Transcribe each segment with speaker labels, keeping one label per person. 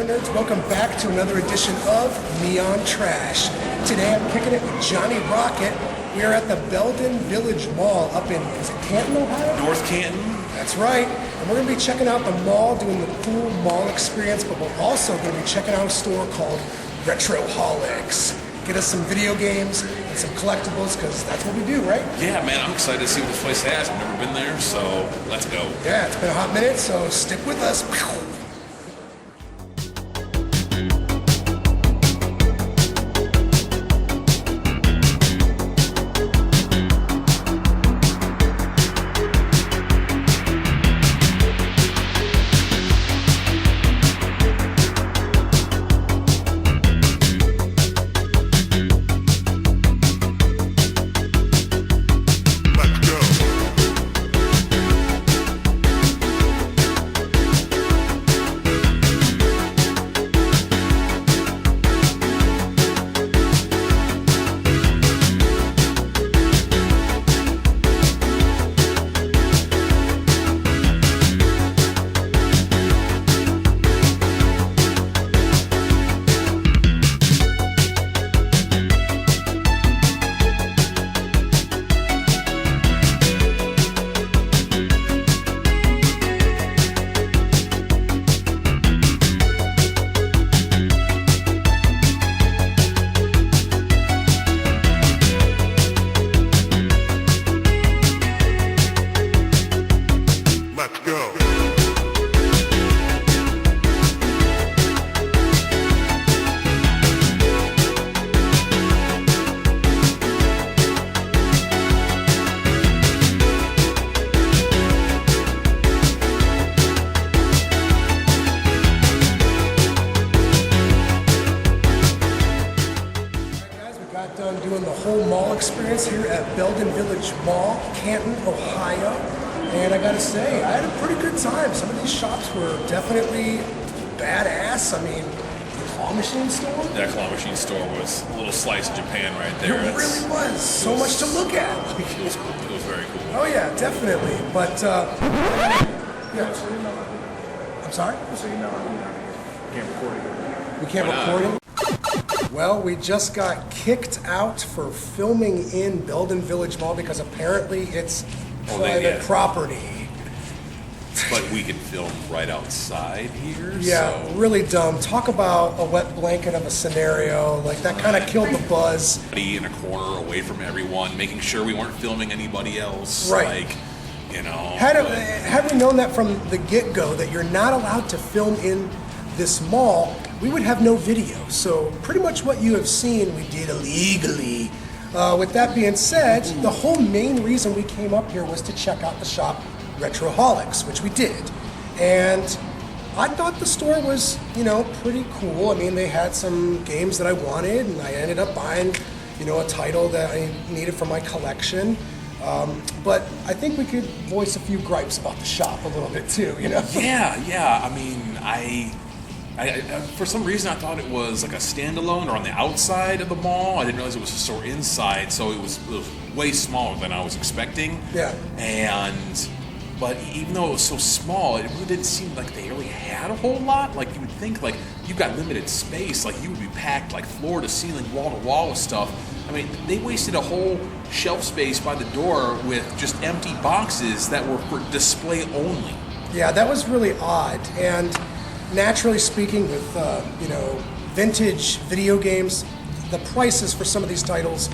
Speaker 1: Retro Nerds, welcome back to another edition of Neon Trash. Today I'm kicking it with Johnny Rocket. We are at the Belden Village Mall up in, is it Canton, Ohio?
Speaker 2: North Canton.
Speaker 1: That's right. And we're going to be checking out the mall, doing the cool mall experience, but we're also going to be checking out a store called Retroaholics. Get us some video games and some collectibles, because that's what we do, right?
Speaker 2: Yeah, man, I'm excited to see what this place has. I've never been there, so let's go.
Speaker 1: Yeah, it's been a hot minute, so stick with us. Done doing the whole mall experience here at Belden Village Mall, Canton, Ohio. And I gotta say, I had a pretty good time. Some of these shops were definitely badass. I mean, the claw machine store?
Speaker 2: That claw machine store was a little slice of Japan right there.
Speaker 1: It really was. So much to look at.
Speaker 2: It was very cool.
Speaker 1: Oh yeah, definitely. But, yeah. I'm sorry?
Speaker 3: So you know, we can't record it.
Speaker 1: We can't record it? Well, we just got kicked out for filming in Belden Village Mall because apparently it's private property.
Speaker 2: But we can film right outside here.
Speaker 1: Yeah,
Speaker 2: so.
Speaker 1: Really dumb. Talk about a wet blanket of a scenario. Like, that kind of killed the buzz.
Speaker 2: In a corner away from everyone, making sure we weren't filming anybody else.
Speaker 1: Right.
Speaker 2: Like, you know.
Speaker 1: Had we known that from the get-go, that you're not allowed to film in this mall, we would have no video. So pretty much what you have seen, we did illegally. With that being said, the whole main reason we came up here was to check out the shop Retroaholics, which we did. And I thought the store was, pretty cool. I mean, they had some games that I wanted, and I ended up buying, a title that I needed for my collection. But I think we could voice a few gripes about the shop a little bit too,
Speaker 2: Yeah. I mean, I for some reason I thought it was like a standalone or on the outside of the mall. I didn't realize it was a store inside, so it was way smaller than I was expecting.
Speaker 1: Yeah.
Speaker 2: But even though it was so small, it really didn't seem like they really had a whole lot. Like, you would think, like, you've got limited space, like you would be packed like floor to ceiling, wall to wall with stuff. I mean, they wasted a whole shelf space by the door with just empty boxes that were for display only.
Speaker 1: Yeah, that was really odd. And naturally speaking, with vintage video games, the prices for some of these titles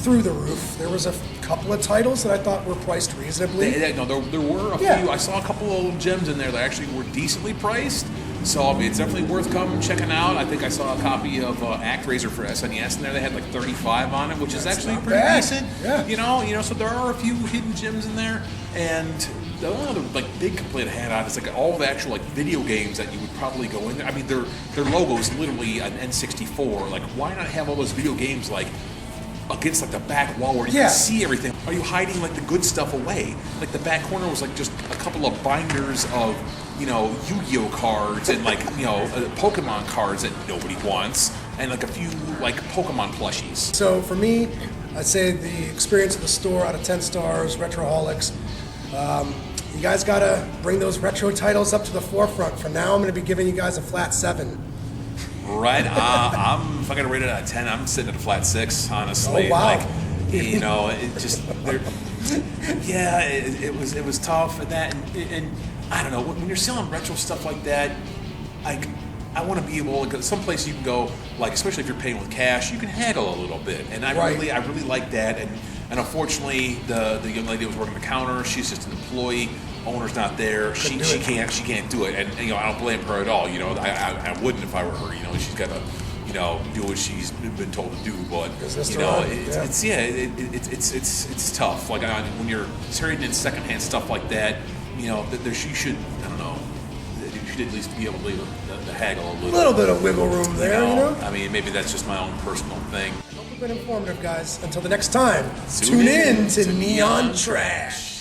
Speaker 1: through the roof. There was a couple of titles that I thought were priced reasonably.
Speaker 2: There were a few. I saw a couple of gems in there that actually were decently priced. So I mean, it's definitely worth coming checking out. I think I saw a copy of ActRaiser for SNES in there. They had like 35 on it, which is actually pretty decent.
Speaker 1: Yeah.
Speaker 2: So there are a few hidden gems in there. And the only other big complaint I had on is all the actual video games that you would probably go in there. I mean, their logo is literally an N64. Like, why not have all those video games against the back wall where you can see everything? Are you hiding the good stuff away? Like, the back corner was just a couple of binders of Yu-Gi-Oh cards and Pokemon cards that nobody wants, and a few Pokemon plushies.
Speaker 1: So for me, I'd say the experience of the store out of 10 stars, Retroaholics. You guys gotta bring those retro titles up to the forefront. For now, I'm gonna be giving you guys a flat 7.
Speaker 2: Right. If I got to rate it out of 10, I'm sitting at a flat 6, honestly.
Speaker 1: Oh, wow.
Speaker 2: Like, you know, it just, yeah, it was tough and that, and I don't know, when you're selling retro stuff like that, like, I want to be able to go someplace you can go, like, especially if you're paying with cash, you can haggle a little bit, and I really like that, and unfortunately, the young lady that was working the counter, she's just an employee. Owner's not there. She can't do it, and you know, I don't blame her at all. You know, I wouldn't if I were her. You know, she's got to, you know, do what she's been told to do. But you know, it's tough. Like when you're trading in secondhand stuff like that, you know, you should, I don't know, you should at least be able to haggle a
Speaker 1: little bit of wiggle room there. You know,
Speaker 2: I mean, maybe that's just my own personal thing.
Speaker 1: I hope we've been informative, guys. Until the next time, tune in to Neon Trash.